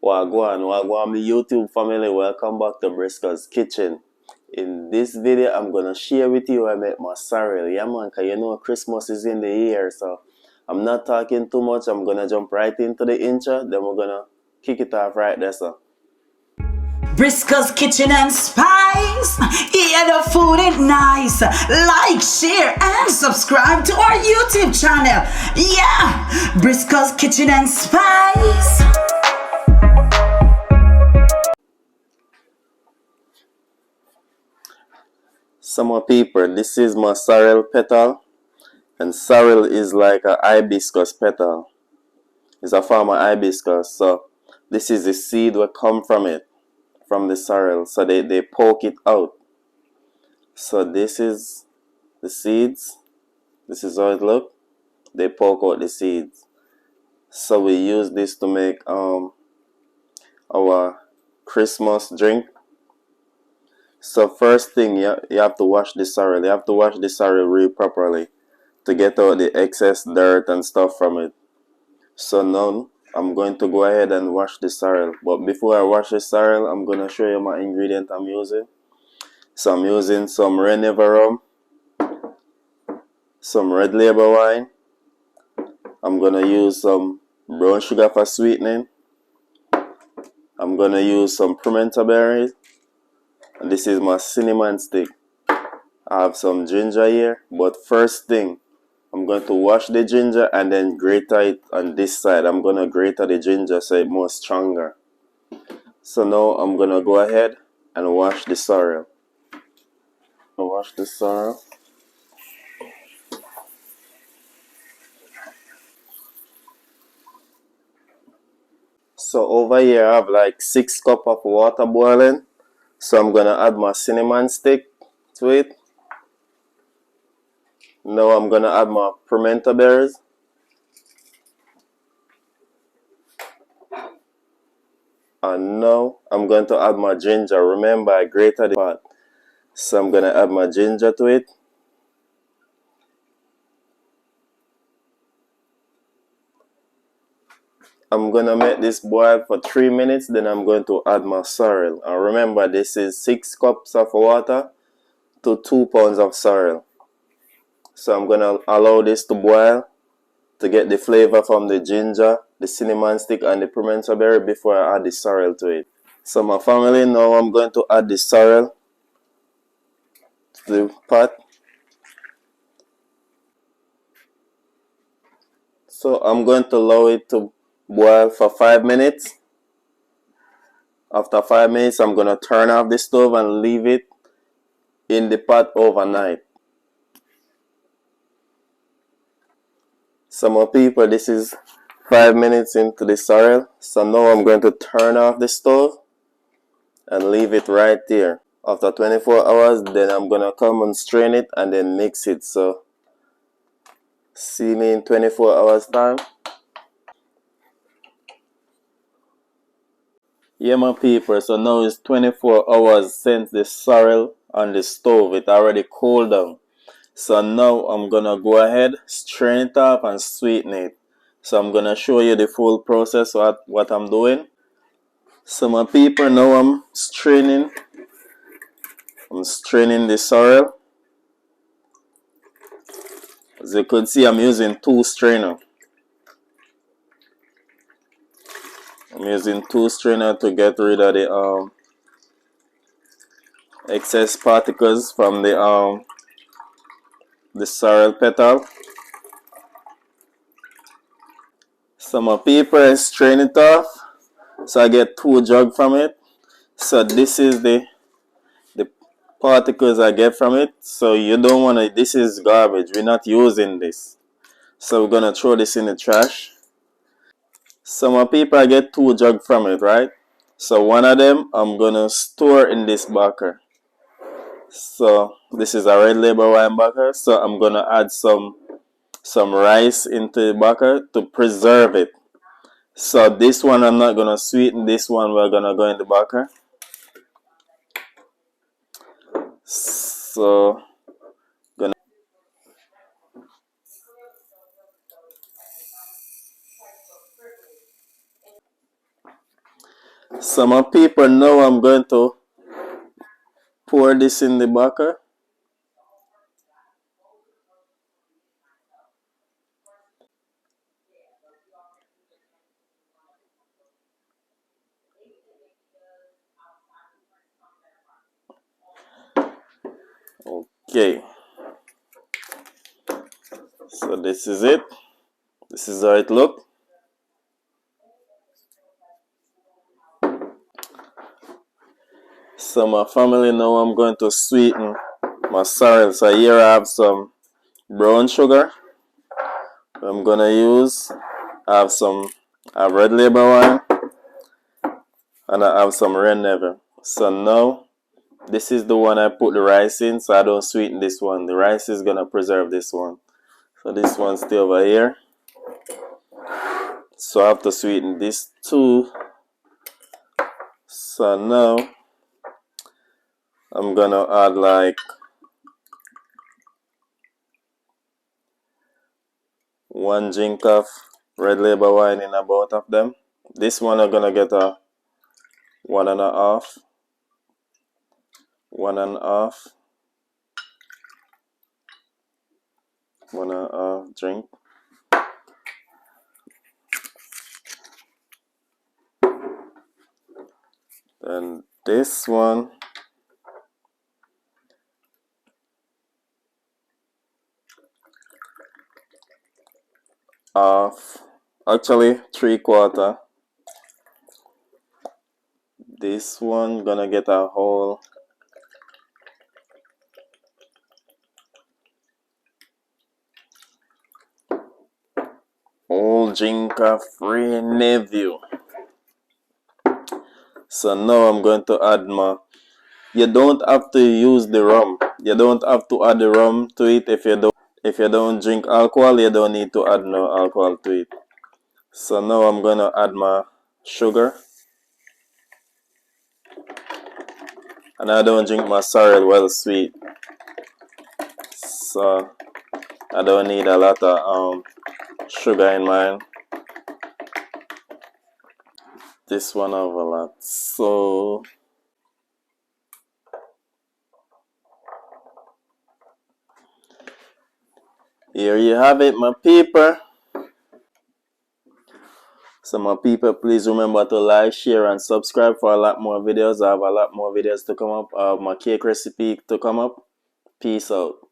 Wagwan, my YouTube family, welcome back to Briscoe's Kitchen. In this video, I'm gonna share with you how I make my sorrel. Yeah man, cause you know Christmas is in the air, so I'm not talking too much. I'm gonna jump right into the intro, then we're gonna kick it off right there, so. Briscoe's Kitchen and Spice. Yeah, the food is nice. Like, share, and subscribe to our YouTube channel. Yeah, Briscoe's Kitchen and Spice. Some more people, this is my sorrel petal, and sorrel is like a hibiscus petal. It's a form of hibiscus, so this is the seed that come from it, from the sorrel. So they poke it out. So this is the seeds. This is how it looks. They poke out the seeds. So we use this to make our Christmas drink. So first thing, you have to wash the sorrel. You have to wash the sorrel really properly to get out the excess dirt and stuff from it. So now I'm going to go ahead and wash the sorrel. But before I wash the sorrel, I'm going to show you my ingredient I'm using. So I'm using some red never rum, some red label wine. I'm going to use some brown sugar for sweetening. I'm going to use some pimento berries. And this is my cinnamon stick. I have some ginger here. But first thing, I'm going to wash the ginger and then grate it on this side. I'm going to grate the ginger so it's more stronger. So now I'm going to go ahead and wash the sorrel. Wash the sorrel. So over here I have like 6 cups of water boiling. So I'm going to add my cinnamon stick to it. Now I'm going to add my pimento berries. And now I'm going to add my ginger. Remember I grated the pot. So I'm going to add my ginger to it. I'm going to make this boil for 3 minutes. Then I'm going to add my sorrel. And remember this is 6 cups of water to 2 pounds of sorrel. So I'm going to allow this to boil to get the flavor from the ginger, the cinnamon stick and the pimento berry before I add the sorrel to it. So my family, now I'm going to add the sorrel to the pot. So I'm going to allow it to boil for 5 minutes. After 5 minutes, I'm going to turn off the stove and leave it in the pot overnight. So my people, this is 5 minutes into the sorrel. So now I'm going to turn off the stove and leave it right there. After 24 hours, then I'm going to come and strain it and then mix it. So see me in 24 hours time. Yeah my people, so now it's 24 hours since the sorrel on the stove. It already cooled down. So now I'm gonna go ahead, strain it off and sweeten it. So I'm gonna show you the full process of what I'm doing. So my people, now I'm straining the sorrel. As you could see, I'm using 2 strainers. I'm using 2 strainers to get rid of the excess particles from the sorrel petal. So my people, I strain it off. So I get 2 jugs from it. So this is the particles I get from it. So you don't want to, this is garbage. We're not using this. So we're going to throw this in the trash. So my people, I get 2 jugs from it, right? So one of them I'm going to store in this bucket. So this is a red label wine bucket. So I'm going to add some rice into the bucket to preserve it. So this one I'm not going to sweeten. This one we're going to go in the bucket. So So my people, now I'm going to pour this in the backer. Okay. So this is it. This is how it looks. So my family, now I'm going to sweeten my sorrel. So here I have some brown sugar I'm gonna use. I have red label wine and I have some red never. So now this is the one I put the rice in, so I don't sweeten this one. The rice is gonna preserve this one. So this one stay over here. So I have to sweeten this too. So now I'm gonna add like 1 drink of red label wine in both of them. This one I'm gonna get a 1.5, 1.5, 1.5 drink. Then this one half, actually 3/4. This one gonna get a whole drink of free nephew. So now I'm going to add my. You don't have to use the rum. You don't have to add the rum to it if you don't. If you don't drink alcohol, you don't need to add no alcohol to it. So now I'm gonna add my sugar. And I don't drink my sorrel well sweet. So I don't need a lot of sugar in mine. This one have a lot. So here you have it, my people. So my people, please remember to like, share, and subscribe for a lot more videos. I have a lot more videos to come up. I have my cake recipe to come up. Peace out.